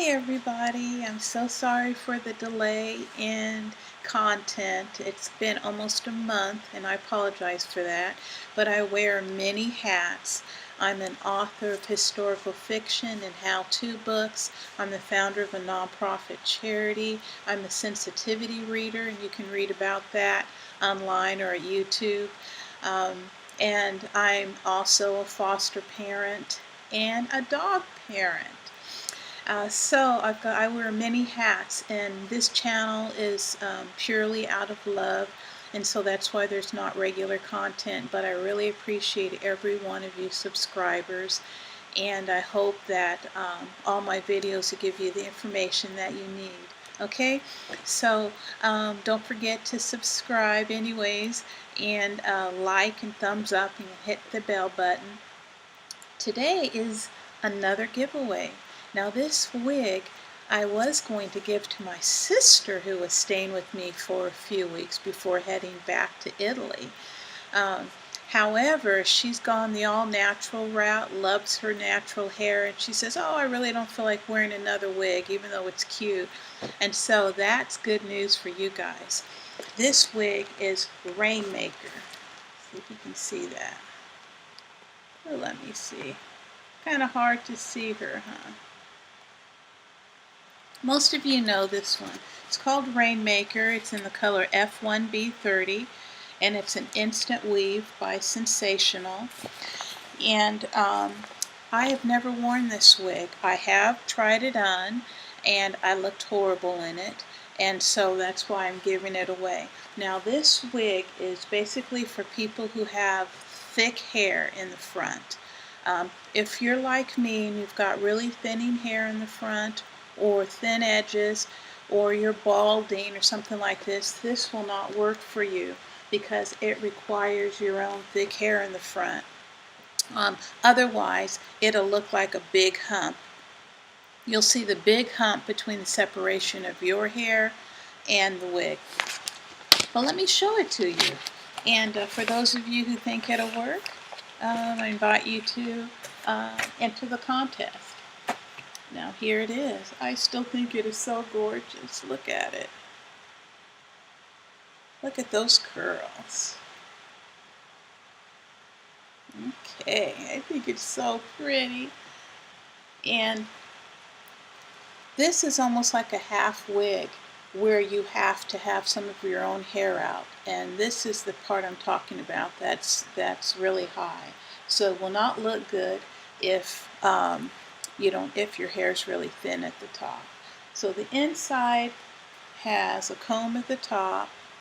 Hey everybody, I'm so sorry for the delay in content. It's been almost a month and I apologize for that, but I wear many hats. I'm an author of historical fiction and how-to books. I'm the founder of a nonprofit charity. I'm a sensitivity reader, and you can read about that online or at YouTube. And I'm also a foster parent and a dog parent. I wear many hats, and this channel is purely out of love, and so that's why there's not regular content, but I really appreciate every one of you subscribers, and I hope that all my videos will give you the information that you need. Okay, so don't forget to subscribe anyways, and like and thumbs up, and hit the bell button. Today is another giveaway. Now this wig I was going to give to my sister, who was staying with me for a few weeks before heading back to Italy. However, she's gone the all-natural route, loves her natural hair, and she says, oh, I really don't feel like wearing another wig, even though it's cute. And so that's good news for you guys. This wig is Rainmaker. See if you can see that. Oh, let me see. Kind of hard to see her, huh? Most of you know this one. It's called Rainmaker. It's in the color F1b 30, and it's an instant weave by Sensationnel. And I have never worn this wig. I have tried it on, and I looked horrible in it, and so that's why I'm giving it away. Now this wig is basically for people who have thick hair in the front. If you're like me and you've got really thinning hair in the front, or thin edges, or you're balding or something like this will not work for you because it requires your own thick hair in the front. Otherwise, it'll look like a big hump. You'll see the big hump between the separation of your hair and the wig. Well, let me show it to you. And for those of you who think it'll work, I invite you to enter the contest. Now here it is. I still think it is so gorgeous. Look at it. Look at those curls. Okay, I think it's so pretty. And this is almost like a half wig where you have to have some of your own hair out. And this is the part I'm talking about that's really high. So it will not look good if if your hair is really thin at the top. So the inside has a comb at the top,